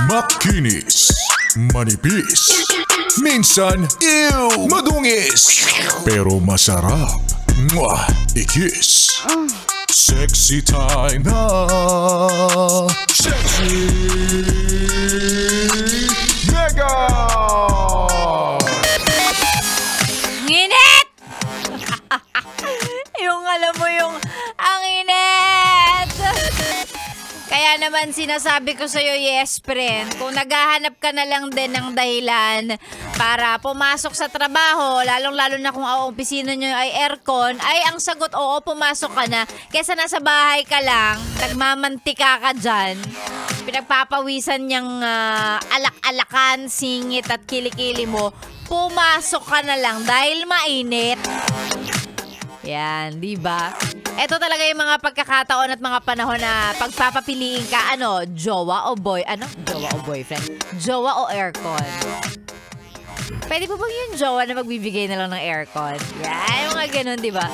Makinis, manipis, minsan, madungis, pero masarap. Mwah! I-kiss. Sexy time na. Sexy Mega! Nginit! Yung alam mo yung ang init! Kaya naman sinasabi ko sa'yo, yes friend, kung naghahanap ka na lang din ng dahilan para pumasok sa trabaho, lalong-lalo na kung ang opisina nyo ay aircon, ay ang sagot, oo, pumasok ka na. Kesa nasa bahay ka lang, nagmamantika ka dyan, pinagpapawisan niyang alak-alakan, singit at kilikili mo, pumasok ka na lang dahil mainit. Yan, di ba? Ito talaga yung mga pagkakataon at mga panahon na pagpapapiliin ka, jowa o boy, jowa o boyfriend, jowa o aircon. Pwede po bang yung jowa na magbibigay na lang ng aircon? Yan, yung mga ganun, di ba?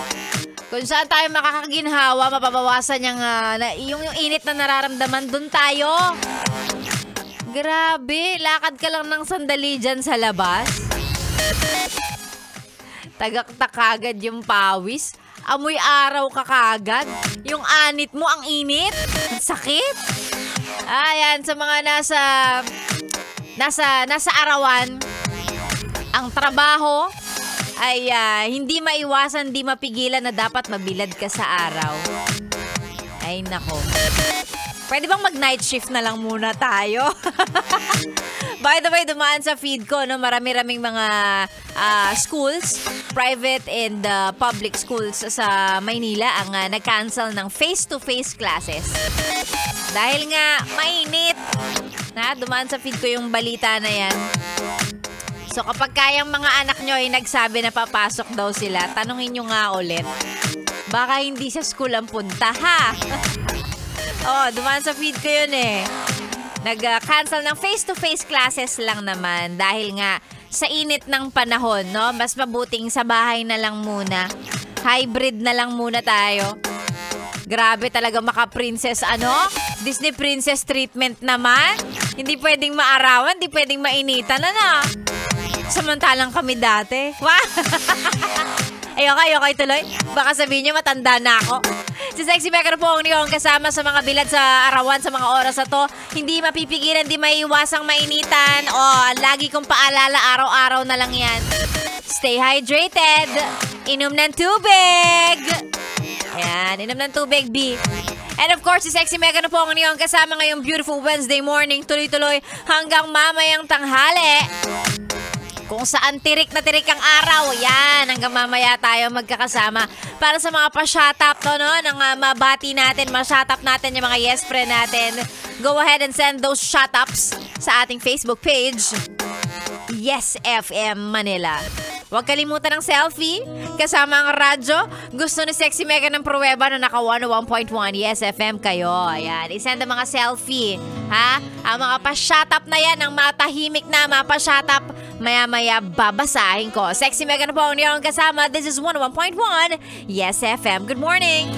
Kung saan tayo makakaginhawa, mapabawasan yung init na nararamdaman, dun tayo. Grabe, lakad ka lang ng sandali dyan sa labas. Tagaktak kagad yung pawis. Amoy araw ka kagad. Yung anit mo, ang init. Ang sakit. Ayan, sa mga nasa arawan, ang trabaho ay hindi maiwasan, hindi mapigilan na dapat mabilad ka sa araw. Ay, nako. Pwede bang mag-night shift na lang muna tayo? By the way, dumaan sa feed ko, marami-raming mga schools, private and public schools sa Maynila ang nag-cancel ng face-to-face classes. Dahil nga, mainit. Dumaan sa feed ko yung balita na yan. So kapag kayang mga anak nyo ay nagsabi na papasok daw sila, tanungin nyo nga ulit. Baka hindi sa school ang punta, ha? Dumaan sa feed ko yun eh. Nag-cancel ng face-to-face classes lang naman dahil nga sa init ng panahon, no? Mas mabuting sa bahay na lang muna. Hybrid na lang muna tayo. Grabe talaga maka-princess, Disney princess treatment naman. Hindi pwedeng maarawan, hindi pwedeng mainitan, Samantalang kami dati. Wow! Ayoko tuloy. Baka sabihin nyo, matanda na ako. Si Sexy Mega po ang niyong kasama sa mga bilad sa arawan sa mga oras na to. Hindi mapipigilan, hindi maiiwasang mainitan. Lagi kong paalala, araw-araw na lang yan. Stay hydrated. Inom ng tubig. Ayan, inom ng tubig, B. And of course, si Sexy Mega po ang niyong kasama ngayong beautiful Wednesday morning. Tuloy-tuloy hanggang mamayang tanghali. Kung saan tirik na tirik ang araw, yan, hanggang mamaya tayo magkakasama. Para sa mga pa-shut-up nang mabati natin, ma-shut-up natin yung mga yes friend natin, go ahead and send those shut-ups sa ating Facebook page, Yes FM Manila. Huwag kalimutan ng selfie, kasama ang radyo. Gusto ni Sexy Mega ng pruweba na naka 101.1 Yes FM kayo. Ayan, isend ang mga selfie, ha? Ang mga pa-shut-up na yan, ang matahimik na mga pa-shut-up, maya-maya babasahin ko. Sexy Mega na po ang niyong kasama. This is 101.1 Yes FM. Good morning!